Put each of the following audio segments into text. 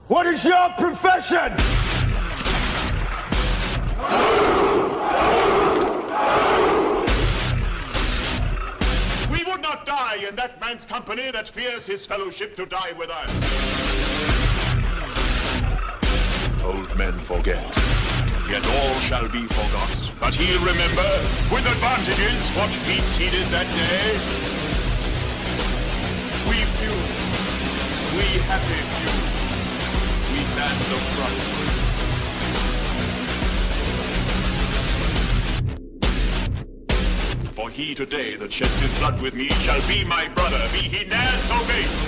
What is your profession? We would not die in that man's company that fears his fellowship to die with us. Old men forget, yet all shall be forgot. But he'll remember, with advantages, what peace he did that day. We few, we happy few, we land the front. For he today that sheds his blood with me shall be my brother, be he ne'er so base.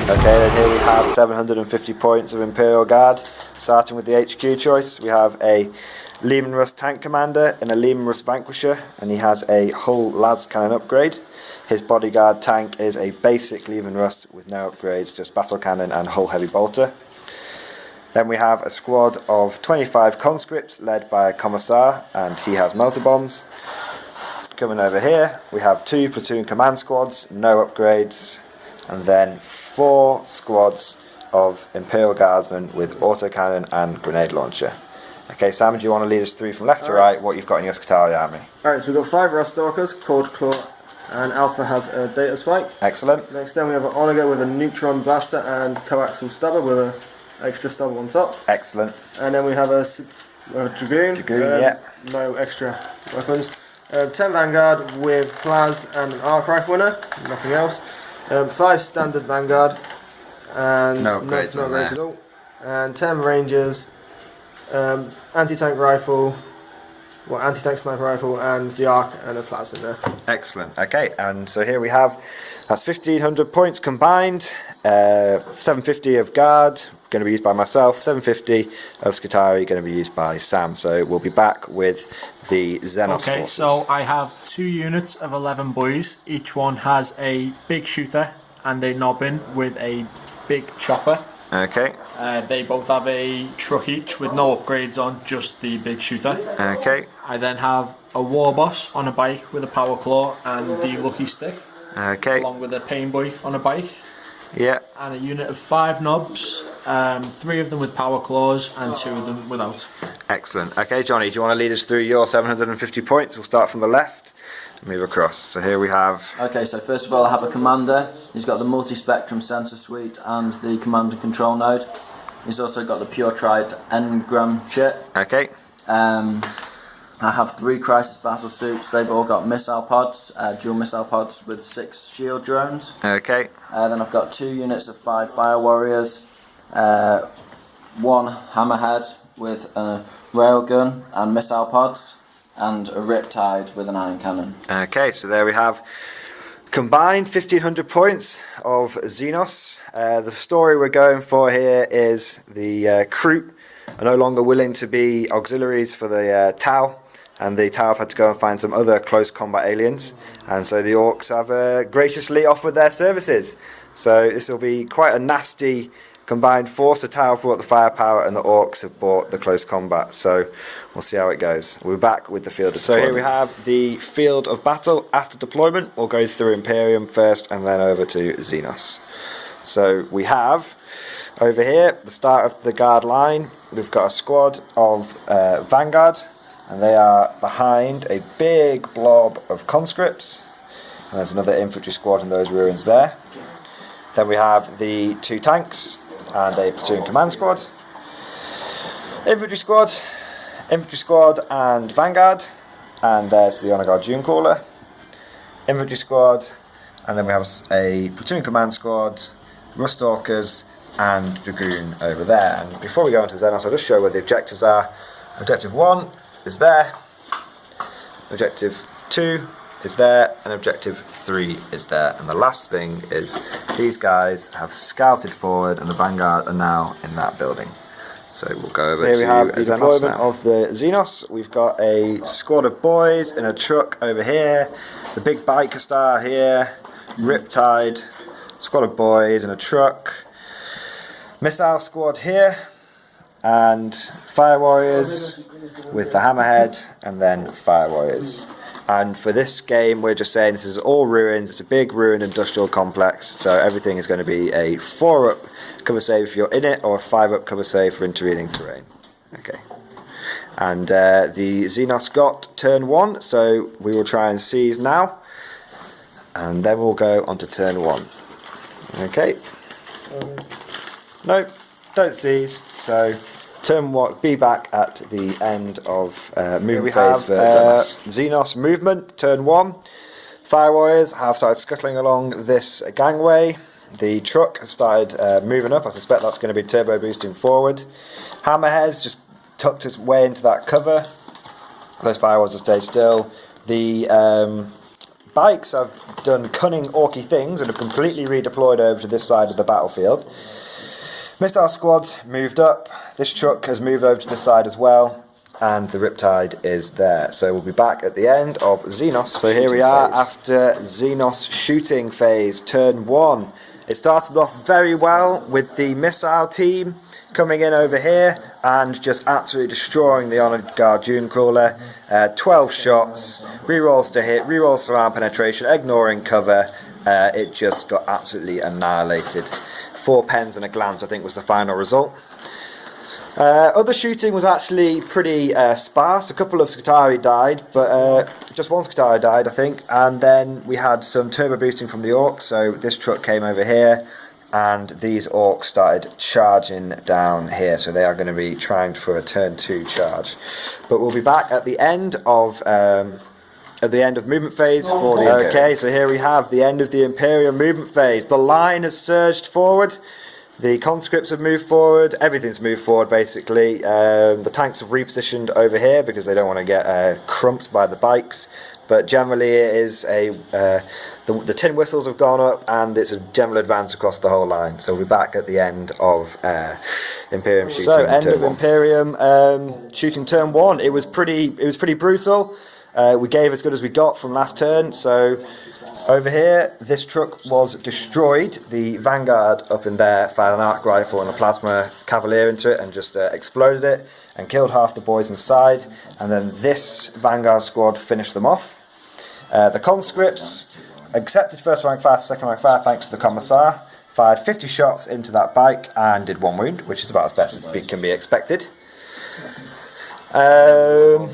Okay, then here we have 750 points of Imperial Guard. Starting with the HQ choice, we have a Leman Russ Tank Commander and a Leman Russ Vanquisher, and he has a Hull Las Cannon upgrade. His bodyguard tank is a basic Leman Russ with no upgrades, just Battle Cannon and Hull Heavy Bolter. Then we have a squad of 25 conscripts led by a Commissar, and he has Melter Bombs. Coming over here, we have 2 platoon command squads, no upgrades, and then 4 squads of Imperial Guardsmen with autocannon and grenade launcher. Okay, Sam, do you want to lead us through from left to right what you've got in your Skitarii army? Alright, so we've got 5 Rust Stalkers, Cord Claw, and Alpha has a Data Spike. Excellent. Next then we have an Onager with a Neutron Blaster and Coaxial Stubber with an extra stubber on top. Excellent. And then we have a Dragoon. Yeah. No extra weapons. 10 Vanguard with Plaz and an Arc Rifle winner, nothing else. 5 Standard Vanguard and no upgrades on there. at all. And 10 Rangers, anti-tank rifle, anti-tank sniper rifle, and the Arc and a Plaz in there. Excellent. Okay, and so here we have, that's 1500 points combined, 750 of Guard, going to be used by myself, 750 of Skitarii, going to be used by Sam. So we'll be back with the Xenos Okay, forces. so I have 2 units of 11 boys. Each one has a big shooter and a nobbin with a big chopper. Okay. They both have a truck each with no upgrades on, just the big shooter. Okay. I then have a war boss on a bike with a power claw and the lucky stick, Okay. along with a pain boy on a bike. Yeah. And a unit of 5 knobs, 3 of them with power claws and 2 of them without. Excellent. Okay, Johnny, do you want to lead us through your 750 points? We'll start from the left and move across. So here we have... Okay, so first of all I have a commander. He's got the multi-spectrum sensor suite and the command and control node. He's also got the pure tried engram chip. Okay. I have 3 crisis battle suits. They've all got missile pods, dual missile pods with 6 shield drones. Okay. Then I've got 2 units of 5 fire warriors, 1 hammerhead with a railgun and missile pods, and a Riptide with an iron cannon. Okay, so there we have combined 1500 points of Xenos. The story we're going for here is the crew are no longer willing to be auxiliaries for the Tau, and the Tau have had to go and find some other close combat aliens, and so the Orks have graciously offered their services. So this will be quite a nasty combined force. The Tau have brought the firepower and the Orks have brought the close combat, so we'll see how it goes. We're back with the field of deployment. So here we have the field of battle after deployment. We'll go through Imperium first and then over to Xenos. So we have over here the start of the guard line. We've got a squad of Vanguard, and they are behind a big blob of conscripts, and there's another infantry squad in those ruins there. Then we have the 2 tanks and a platoon command squad, infantry squad and Vanguard, and there's the Honor Guard Dune Caller, infantry squad, and then we have a platoon command squad, Rust Stalkers and Dragoon over there. And before we go into Xenos, I'll just show where the objectives are. Objective 1 is there, objective 2 is there, and objective 3 is there, and the last thing is these guys have scouted forward and the Vanguard are now in that building. So we'll go over to here we have the Xenos deployment now. of the Xenos. We've got a squad of boys in a truck over here, the big biker star here, Riptide, squad of boys in a truck, missile squad here, and Fire Warriors with the Hammerhead, and then Fire Warriors. And for this game, we're just saying this is all ruins. It's a big ruined industrial complex, so everything is going to be a 4-up cover save if you're in it, or a 5-up cover save for intervening terrain. Okay. And the Xenos got turn 1, so we will try and seize now, and then we'll go on to turn 1. Okay. Nope, don't seize. So turn 1, be back at the end of movement phase for Xenos movement. Turn 1. Fire Warriors have started scuttling along this gangway. The truck has started moving up. I suspect that's going to be turbo boosting forward. Hammerhead's just tucked its way into that cover. Those Fire Warriors have stayed still. The bikes have done cunning orky things and have completely redeployed over to this side of the battlefield. Missile squads moved up. This truck has moved over to this side as well, and the Riptide is there. So we'll be back at the end of Xenos. So here we are after Xenos shooting phase, turn 1. It started off very well with the missile team coming in over here and just absolutely destroying the Honoured Guard Dune Crawler. 12 shots, rerolls to hit, rerolls around penetration, ignoring cover. It just got absolutely annihilated. 4 pens and a glance, I think, was the final result. Other shooting was actually pretty sparse. A couple of Skitarii died, but just one Skitarii died, I think. And then we had some turbo boosting from the Orks, so this truck came over here, and these Orks started charging down here, so they are going to be trying for a turn 2 charge. But we'll be back at the end of movement phase for the Imperium. Okay, so here we have the end of the Imperium movement phase. The line has surged forward. The conscripts have moved forward. Everything's moved forward, basically. The tanks have repositioned over here because they don't want to get crumped by the bikes. But generally, it is the tin whistles have gone up, and it's a general advance across the whole line. So we'll be back at the end of Imperium shooting. So end of Imperium shooting turn 1. It was pretty brutal. We gave as good as we got from last turn. So over here, this truck was destroyed. The Vanguard up in there fired an arc rifle and a plasma cavalier into it and just exploded it and killed half the boys inside. And then this Vanguard squad finished them off. The conscripts accepted first rank fire, second rank fire thanks to the commissar. Fired 50 shots into that bike and did 1 wound, which is about as best as can be expected. All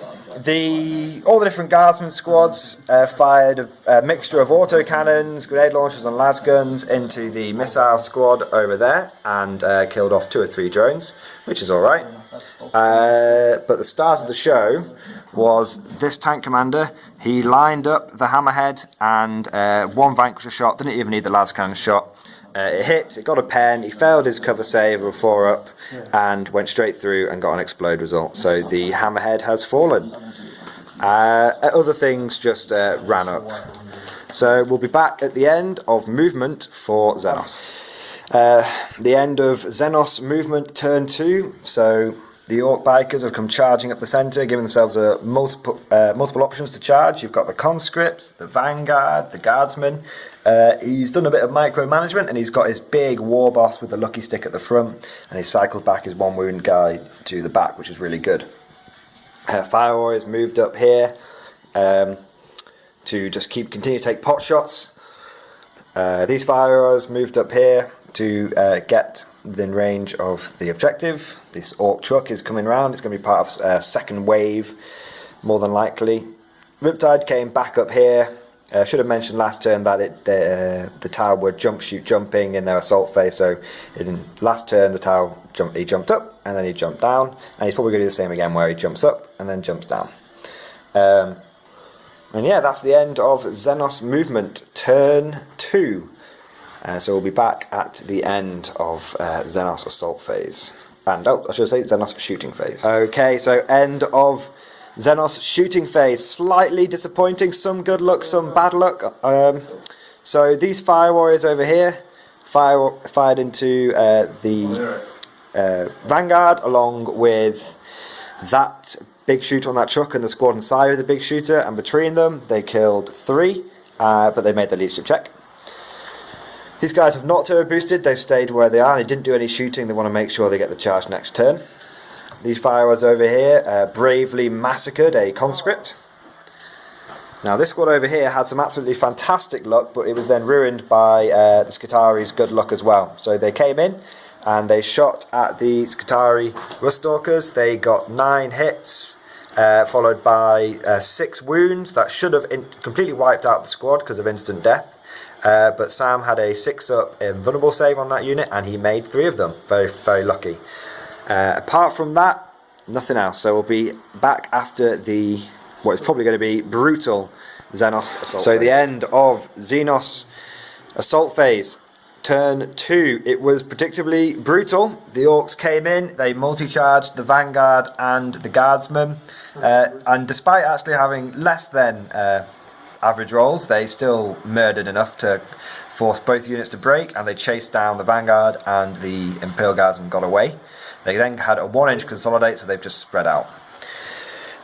the different guardsmen squads fired a mixture of autocannons, grenade launchers and las guns into the missile squad over there and killed off 2 or 3 drones, which is alright. But the start of the show was this tank commander. He lined up the Hammerhead and 1 Vanquisher shot, didn't even need the las cannon shot. It hit, it got a pen, he failed his cover save of 4-up and went straight through and got an explode result. So the Hammerhead has fallen. Other things just ran up. So we'll be back at the end of movement for Xenos. The end of Xenos movement turn 2. So the Ork bikers have come charging up the centre, giving themselves multiple options to charge. You've got the conscripts, the Vanguard, the guardsmen. He's done a bit of micromanagement and he's got his big war boss with the lucky stick at the front, and he's cycled back his 1 wound guy to the back, which is really good. Fire Warriors moved up here to just continue to take pot shots. These Fire Warriors moved up here to get within range of the objective. This Ork truck is coming round. It's going to be part of a second wave, more than likely. Riptide came back up here. Should have mentioned last turn that the Tau were jumping in their assault phase. So in last turn, the Tau jumped up and then he jumped down, and he's probably going to do the same again, where he jumps up and then jumps down. And yeah, that's the end of Xenos movement turn 2. So we'll be back at the end of Xenos assault phase. And I should say Xenos shooting phase. Okay, so end of Xenos shooting phase. Slightly disappointing, some good luck, some bad luck. So these Fire Warriors over here fired into the Vanguard along with that big shooter on that truck and the squad inside of the big shooter, and between them they killed 3, but they made the leadership check. These guys have not turbo boosted, they've stayed where they are, and they didn't do any shooting. They want to make sure they get the charge next turn. these Firewalls over here bravely massacred a conscript. Now this squad over here had some absolutely fantastic luck, but it was then ruined by the Skitarii's good luck as well. So they came in and they shot at the Skitarii Ruststalkers. They got 9 hits, followed by 6 wounds. That should have completely wiped out the squad because of instant death. But Sam had a 6-up invulnerable save on that unit, and he made 3 of them. Very, very lucky. Apart from that, nothing else. So we'll be back after the what is probably going to be brutal Xenos assault phase. The end of Xenos assault phase. Turn 2. It was predictably brutal. The Orks came in, they multi-charged the Vanguard and the Guardsmen, and despite actually having less than average rolls, they still murdered enough to force both units to break, and they chased down the Vanguard, and the Imperial Guardsmen got away. They then had a 1-inch consolidate, so they've just spread out.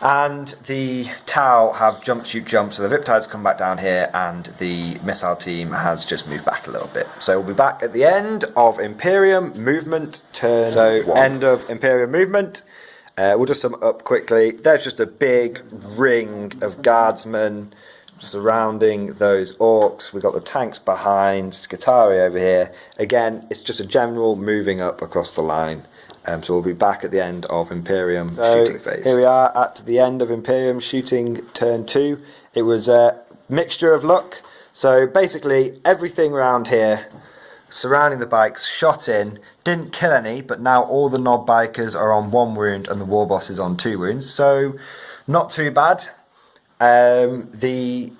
And the Tau have jump, shoot, jump, so the Riptides come back down here, and the missile team has just moved back a little bit. So we'll be back at the end of Imperium movement turn 1. End of Imperium movement. We'll just sum it up quickly. There's just a big ring of Guardsmen surrounding those Orks. We've got the tanks behind, Skitarii over here. Again, it's just a general moving up across the line. So we'll be back at the end of Imperium shooting phase. Here we are at the end of Imperium shooting turn 2. It was a mixture of luck. So basically everything around here surrounding the bikes shot in, didn't kill any, but now all the Nob bikers are on 1 wound and the war boss is on 2 wounds. So not too bad. The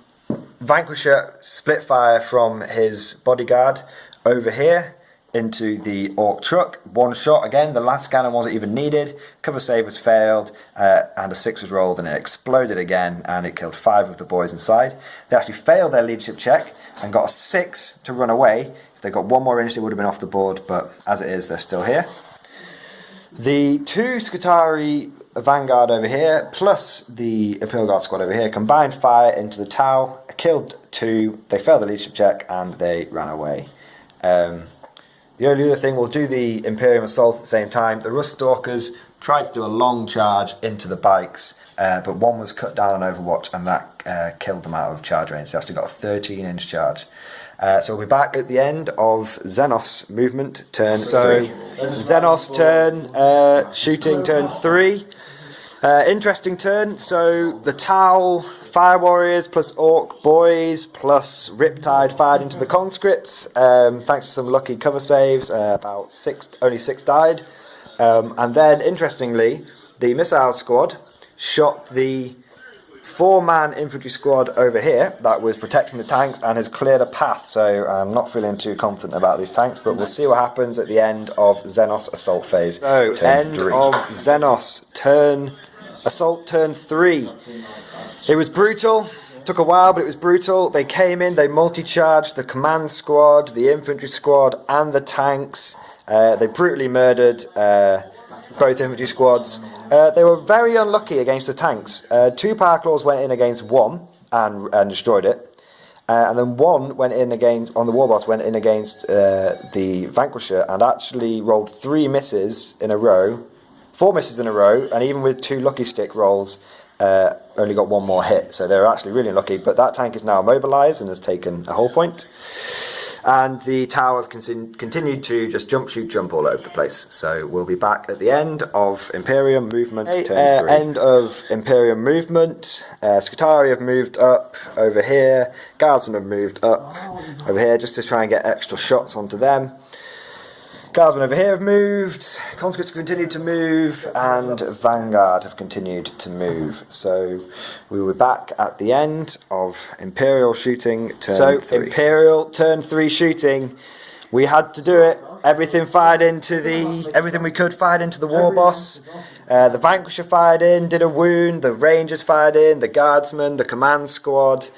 Vanquisher split fire from his bodyguard over here into the Ork truck. 1 shot again, the last cannon wasn't even needed. Cover save was failed, and a 6 was rolled, and it exploded again, and it killed 5 of the boys inside. They actually failed their leadership check and got a 6 to run away. If they got 1 more inch, they would have been off the board, but as it is, they're still here. The 2 Skitarii Vanguard over here, plus the Imperial Guard squad over here, combined fire into the Tau, killed 2, they failed the leadership check, and they ran away. The only other thing, we'll do the Imperium assault at the same time. The Ruststalkers tried to do a long charge into the bikes, but 1 was cut down on Overwatch, and that killed them out of charge range. They actually got a 13-inch charge. So we'll be back at the end of Xenos movement turn 3. Xenos turn, shooting turn 3. Interesting turn. So the Tau Fire Warriors plus Ork boys plus Riptide fired into the conscripts. Thanks to some lucky cover saves, only 6 died. And then interestingly, the missile squad shot the 4-man infantry squad over here that was protecting the tanks and has cleared a path. So I'm not feeling too confident about these tanks, but we'll see what happens at the end of Xenos assault phase. So end of Xenos assault turn 3. It was brutal. Took a while, but it was brutal. They came in, they multi-charged the command squad, the infantry squad, and the tanks. They brutally murdered both infantry squads. They were very unlucky against the tanks. 2 Power Claws went in against 1 and destroyed it. And then 1 went in against, on the war boss, went in against the Vanquisher and actually rolled 3 misses in a row. 4 misses in a row, and even with 2 lucky stick rolls, only got 1 more hit. So they were actually really unlucky, but that tank is now mobilised and has taken a whole point. And the Tau have continued to just jump, shoot, jump all over the place. So we'll be back at the end of Imperium movement turn 3. End of Imperium movement. Skitarii have moved up over here. Guardsmen have moved up over here just to try and get extra shots onto them. Guardsmen over here have moved, conscripts have continued to move, and Vanguard have continued to move. So we were back at the end of Imperial shooting turn 3. Imperial turn 3 shooting, we had to do it. Everything we could fired into the war boss. The Vanquisher fired in, did a wound. The Rangers fired in, the Guardsmen, the command squad.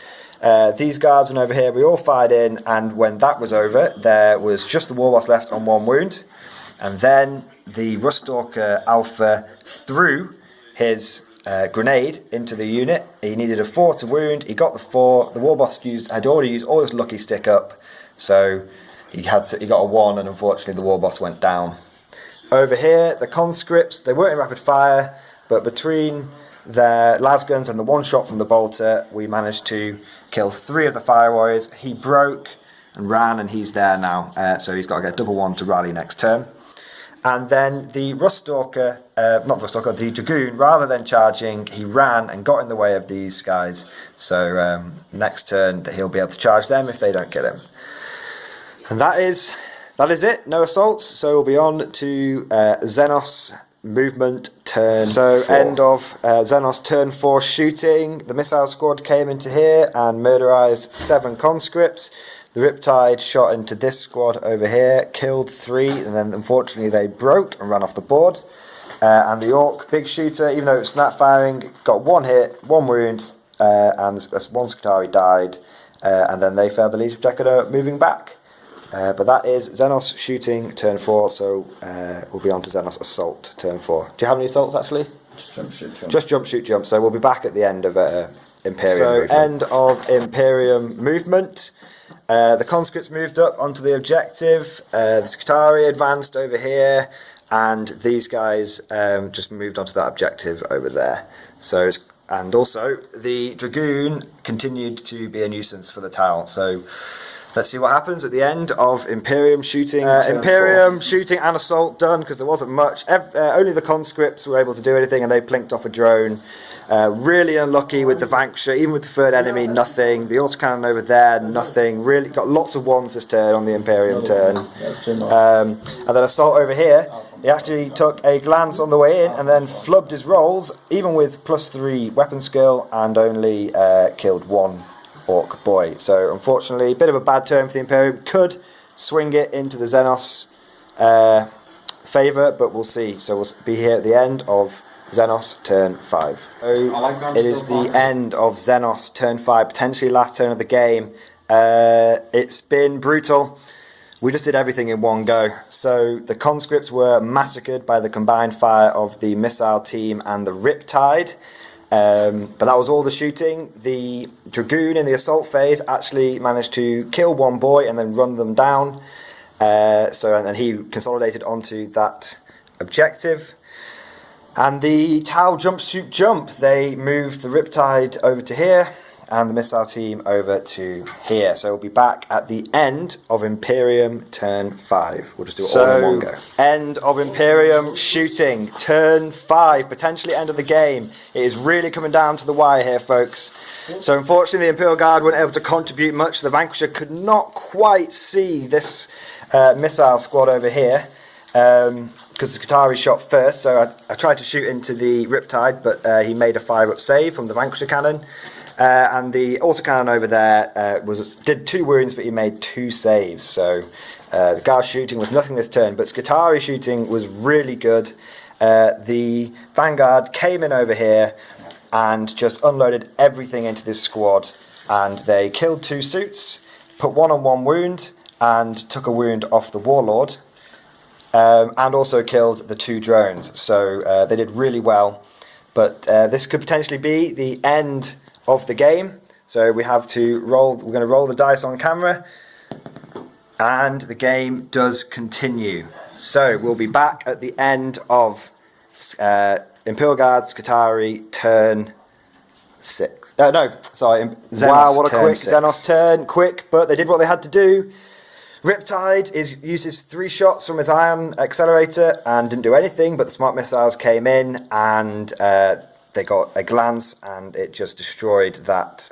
These guardsmen over here, we all fired in, and when that was over, there was just the war boss left on 1 wound, and then the Ruststalker Alpha threw his grenade into the unit. He needed a 4 to wound. He got the 4. The war boss had already used all his lucky stick up, so he got a 1, and unfortunately the war boss went down. over here, the conscripts, they weren't in rapid fire, but between their lasguns and the one shot from the bolter, we managed to kill 3 of the fire warriors. He broke and ran, and he's there now, so he's got to get double 1 to rally next turn. And then the the Dragoon, rather than charging, he ran and got in the way of these guys. So next turn he'll be able to charge them if they don't kill him. And that is it. No assaults. So we'll be on to Xenos movement turn. So 4. End of Xenos turn 4 shooting. The missile squad came into here and murderized 7 conscripts. The Riptide shot into this squad over here, killed 3, and then unfortunately they broke and ran off the board. And the Orc big shooter, even though it was snap firing, got 1 hit, 1 wound, and 1 Skitarii died. And then they failed the lead objective, moving back. But that is Xenos shooting turn 4, so we'll be on to Xenos assault turn 4. Do you have any assaults actually? Just jump, shoot, jump. Just jump, shoot, jump. So we'll be back at the end of Imperium. So movement. End of Imperium movement. The conscripts moved up onto the objective. The Skitarii advanced over here, and these guys just moved onto that objective over there. So, and also the Dragoon continued to be a nuisance for the Tau. So let's see what happens at the end of Imperium shooting. Imperium shooting and assault done, because there wasn't much. Only the conscripts were able to do anything, and they plinked off a drone. Really unlucky with the Vanquisher, even with the third enemy, nothing. The autocannon over there, nothing. Really got lots of 1s this turn on the Imperium turn. And then assault over here, he actually took a glance on the way in and then flubbed his rolls, even with +3 weapon skill, and only killed 1 Orc boy. So unfortunately, a bit of a bad turn for the Imperium. Could swing it into the Xenos favour, but we'll see. So we'll be here at the end of Xenos turn 5. So it is the end of Xenos turn 5, potentially last turn of the game. It's been brutal. We just did everything in one go. So the conscripts were massacred by the combined fire of the missile team and the Riptide. But that was all the shooting. The Dragoon in the assault phase actually managed to kill 1 boy and then run them down. And then he consolidated onto that objective. And the Tau jump, shoot, jump, they moved the Riptide over to here and the missile team over to here. So we'll be back at the end of Imperium turn 5. We'll just do it all in one go. End of Imperium shooting, turn 5, potentially end of the game. It is really coming down to the wire here, folks. So unfortunately the Imperial Guard weren't able to contribute much. The Vanquisher could not quite see this missile squad over here. Because the Skitarii shot first, so I tried to shoot into the Riptide, but he made a fire-up save from the Vanquisher cannon. And the autocannon over there did 2 wounds, but he made 2 saves. So the Guard shooting was nothing this turn, but Skitarii shooting was really good. The Vanguard came in over here and just unloaded everything into this squad, and they killed 2 suits, put 1 on 1 wound, and took a wound off the Warlord. And also killed the 2 drones, so they did really well. But this could potentially be the end of the game. So we have to roll. We're going to roll the dice on camera, and the game does continue. So we'll be back at the end of Imperial Guard Skitarii turn 6. Xenos. Wow, what a quick 6. Xenos turn, quick, but they did what they had to do. Riptide uses 3 shots from his ion accelerator and didn't do anything, but the smart missiles came in and they got a glance and it just destroyed that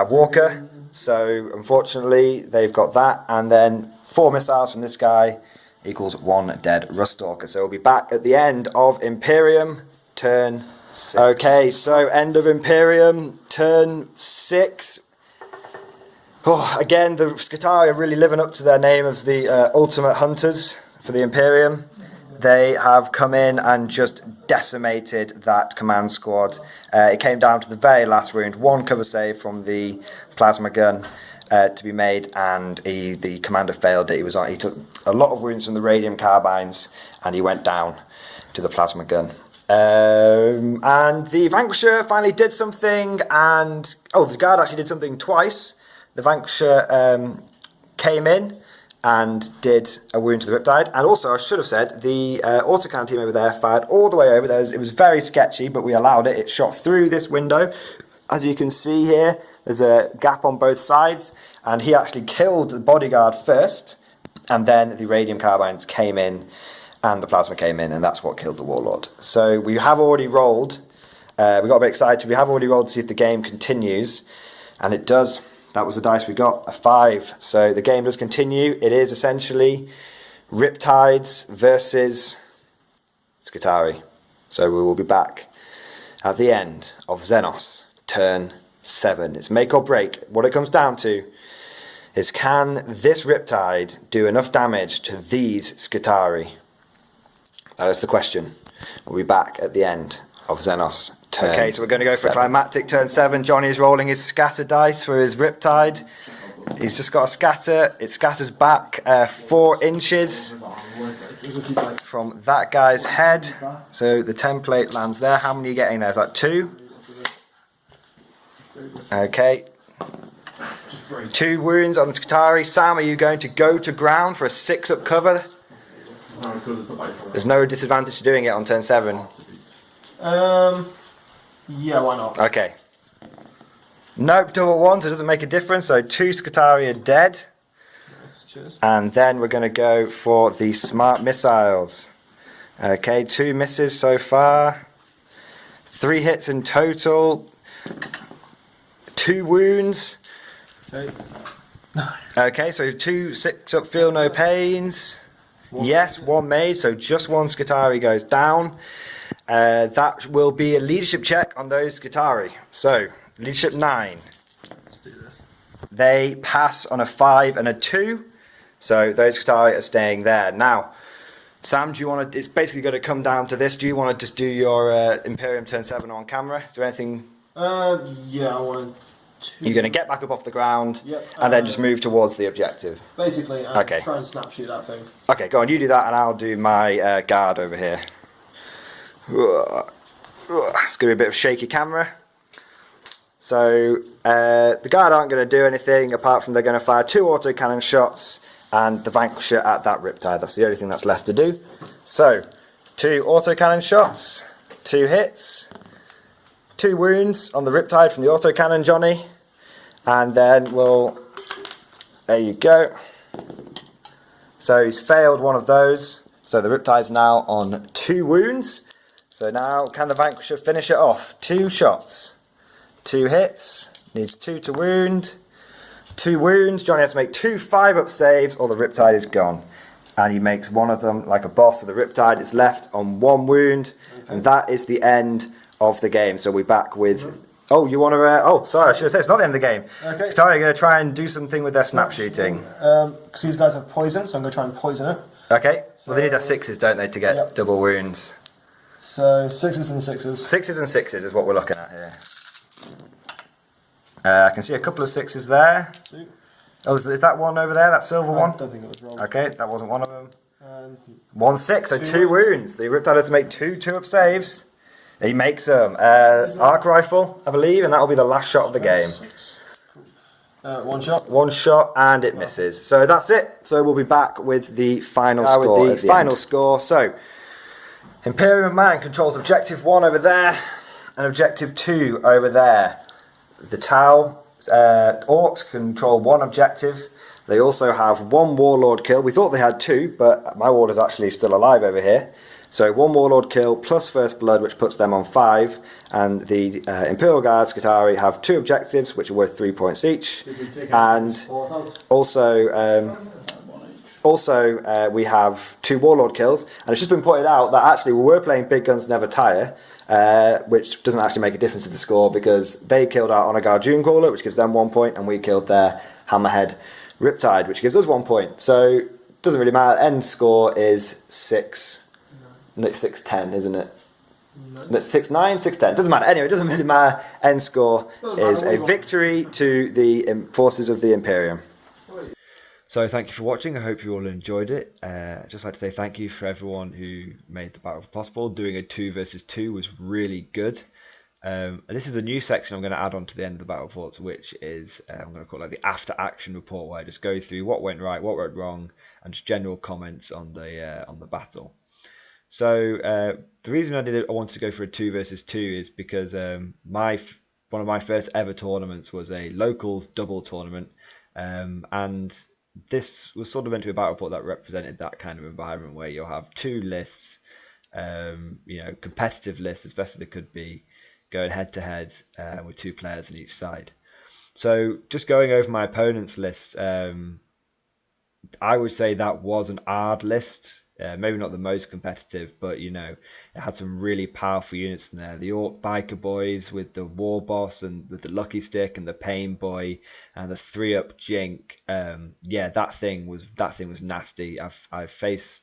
walker. So unfortunately they've got that, and then 4 missiles from this guy equals 1 dead Ruststalker. So we'll be back at the end of Imperium turn 6. Okay, so end of Imperium turn 6. Oh, again, the Skitarii are really living up to their name as the ultimate hunters for the Imperium. They have come in and just decimated that command squad. It came down to the very last wound, 1 cover save from the plasma gun to be made, and the commander failed it. He took a lot of wounds from the radium carbines, and he went down to the plasma gun. And the Vanquisher finally did something, and the Guard actually did something twice. The Vanquisher came in and did a wound to the Riptide. And also, I should have said, the autocannon team over there fired all the way over there. It was very sketchy, but we allowed it. It shot through this window. As you can see here, there's a gap on both sides, and he actually killed the bodyguard first, and then the radium carbines came in, and the plasma came in, and that's what killed the warlord. So we have already rolled. We got a bit excited. We have already rolled to see if the game continues, and it does. That was the dice we got, a 5. So the game does continue. It is essentially Riptides versus Skitarii. So we will be back at the end of Xenos, turn 7. It's make or break. What it comes down to is, can this Riptide do enough damage to these Skitarii? That is the question. We'll be back at the end of Xenos, turn 7. Okay, so we're going to go for a climactic turn 7. Johnny is rolling his scatter dice for his Riptide. He's just got a scatter. It scatters back 4 inches from that guy's head. So the template lands there. How many are you getting there? Is that 2? Okay. 2 wounds on the Skitarii. Sam, are you going to go to ground for a 6-up cover? There's no disadvantage to doing it on turn 7. Yeah, why not? Okay. Nope, double 1, so it doesn't make a difference. So 2 Skitarii are dead. Cheers. And then we're going to go for the smart missiles. Okay, 2 misses so far. 3 hits in total. 2 wounds. Okay, so 2 6-up, feel no pains. Yes, 1 made, so just 1 Skitarii goes down. That will be a leadership check on those Skitarii. So, leadership 9. Let's do this. They pass on a 5 and a 2. So those Skitarii are staying there. Now, Sam, do you want to, it's basically going to come down to this. Do you want to just do your Imperium turn 7 on camera? Is there anything? Yeah, I want to. You're going to get back up off the ground, Yep, and then just move towards the objective. Basically, Okay. try and snap shoot that thing. Okay, go on, you do that, and I'll do my guard over here. It's going to be a bit of shaky camera. So, the guard aren't going to do anything apart from they're going to fire 2 autocannon shots and the Vanquisher at that Riptide. That's the only thing that's left to do. So, 2 autocannon shots, 2 hits, 2 wounds on the Riptide from the autocannon, Johnny. And then we'll... There you go. So he's failed one of those. So the Riptide's now on 2 wounds. So now, can the Vanquisher finish it off? 2 shots. 2 hits. Needs 2 to wound. 2 wounds. Johnny has to make 2 5-up saves or the Riptide is gone. And he makes one of them like a boss. So the Riptide is left on 1 wound. Okay. And that is the end of the game. So we're back with... Oh, you want to... oh, sorry, I should have said it's not the end of the game. Okay. Skitarii are going to try and do something with their snap shooting. Because these guys have poison, so I'm going to try and poison it. Okay. So, well, they need their 6s, don't they, to get double wounds. So 6s and 6s. 6s and 6s is what we're looking at here. I can see a couple of 6s there. Oh, is that one over there, that silver one? I don't think it was wrong. Okay, that wasn't one of them. 1 6, so 2 wounds. The Riptide has to make 2 2-up saves. He makes them. Arc rifle, I believe, and that will be the last shot of the game. 1 shot. 1 shot, and it misses. So that's it. So we'll be back with the final score. With the final score. So, Imperium Man controls objective 1 over there, and objective 2 over there. The Tau Orks control 1 objective. They also have 1 Warlord kill. We thought they had 2, but my Warlord is actually still alive over here. So 1 Warlord kill plus First Blood, which puts them on 5. And the Imperial Guard Skitarii have 2 objectives, which are worth 3 points each. And also, we have 2 Warlord kills. And it's just been pointed out that actually we were playing Big Guns Never Tire, which doesn't actually make a difference to the score because they killed our Honor Guard June Caller, which gives them 1 point, and we killed their Hammerhead Riptide, which gives us 1 point. So it doesn't really matter. End score is 6. It's 6-10, isn't it? No. It's 6-9, 6-10. Doesn't matter. Anyway, it doesn't really matter. End score is a victory to the forces of the Imperium. So thank you for watching. I hope you all enjoyed it. I'd just like to say thank you for everyone who made the battle possible. Doing a 2 versus 2 was really good. And this is a new section I'm going to add on to the end of the battle reports, which is I'm going to call it the after action report, where I just go through what went right, what went wrong, and just general comments on the battle. So the reason I wanted to go for a 2 versus 2 is because one of my first ever tournaments was a locals double tournament, and this was sort of meant to be a battle report that represented that kind of environment where you'll have two lists, competitive lists as best as they could be, going head to head with two players on each side. So just going over my opponent's list, I would say that was an hard list. Maybe not the most competitive, but it had some really powerful units in there. The Orc Biker Boys with the War Boss and with the Lucky Stick and the Pain Boy and the 3-up Jink. That thing was nasty. I've faced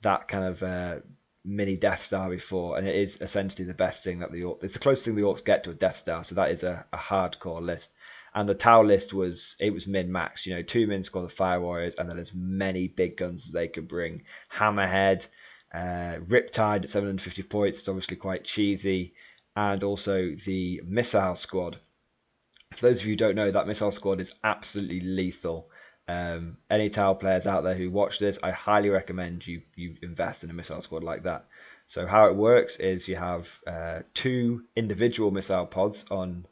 that kind of mini Death Star before, and it is essentially the best thing that it's the closest thing the Orcs get to a Death Star. So that is a hardcore list. And the Tau list was min-max, 2 min squad of Fire Warriors, and then as many big guns as they could bring. Hammerhead, Riptide at 750 points, it's obviously quite cheesy, and also the Missile Squad. For those of you who don't know, that Missile Squad is absolutely lethal. Any Tau players out there who watch this, I highly recommend you invest in a Missile Squad like that. So how it works is you have 2 individual missile pods on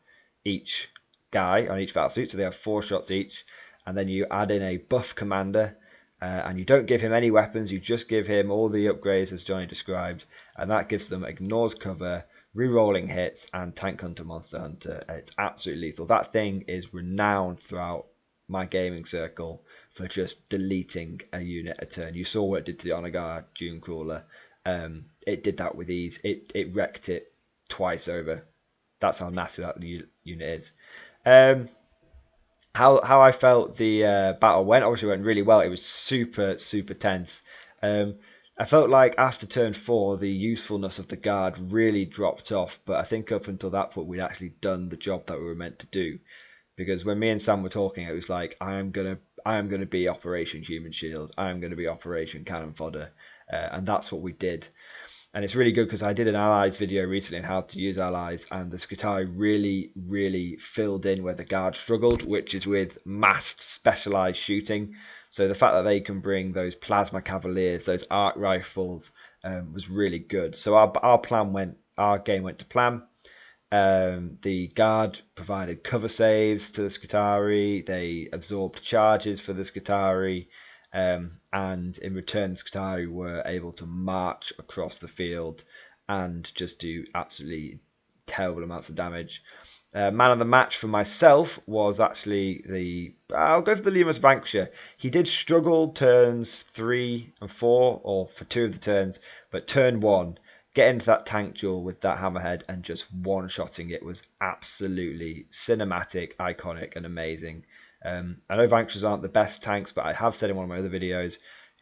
each guy, on each battlesuit, so they have 4 shots each, and then you add in a buff commander, and you don't give him any weapons, you just give him all the upgrades as Johnny described, and that gives them ignores cover, re-rolling hits, and tank hunter, monster hunter. It's absolutely lethal. That thing is renowned throughout my gaming circle for just deleting a unit a turn. You saw what it did to the Honor Guard Dune Crawler. It did that with ease. It wrecked it twice over. That's how nasty that unit is. How I felt the battle went. Obviously went really well. It was super tense. I felt like after turn 4 the usefulness of the guard really dropped off, but I think up until that point we'd actually done the job that we were meant to do, because when me and Sam were talking it was like I am gonna be Operation Human Shield, I am gonna be Operation Cannon Fodder, and that's what we did. And it's really good because I did an allies video recently on how to use allies, and the Skitarii really filled in where the guard struggled, which is with massed specialized shooting. So the fact that they can bring those plasma cavaliers, those arc rifles, was really good. So our game went to plan. The guard provided cover saves to the Skitarii. They absorbed charges for the Skitarii. And in return, the Skitarii were able to march across the field and just do absolutely terrible amounts of damage. Man of the match for myself was actually I'll go for the Lemus Vanquisher. He did struggle turns 3 and 4, or for 2 of the turns, but turn 1, get into that tank duel with that Hammerhead and just one-shotting it was absolutely cinematic, iconic, and amazing. I know Vanquishers aren't the best tanks, but I have said in one of my other videos,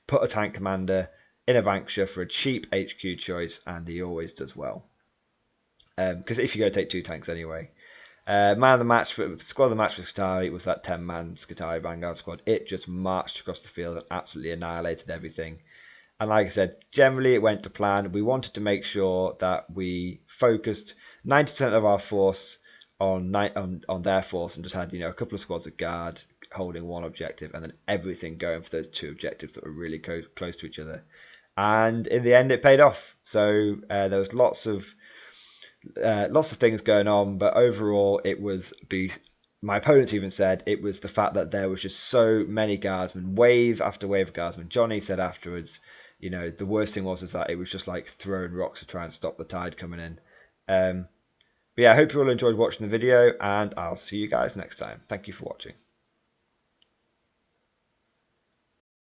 put a tank commander in a Vanquisher for a cheap HQ choice, and he always does well. Because if you're going to take 2 tanks anyway. Man of the match, squad of the match for Skitarii was that 10-man Skitarii Vanguard squad. It just marched across the field and absolutely annihilated everything. And like I said, generally it went to plan. We wanted to make sure that we focused 90% of our force on their force and just had a couple of squads of guard holding one objective, and then everything going for those 2 objectives that were really close to each other. And in the end, it paid off. So there was lots of things going on, but overall, it was my opponents even said it was the fact that there was just so many guardsmen, wave after wave of guardsmen. Johnny said afterwards, the worst thing was that it was just like throwing rocks to try and stop the tide coming in. But yeah, I hope you all enjoyed watching the video, and I'll see you guys next time. Thank you for watching.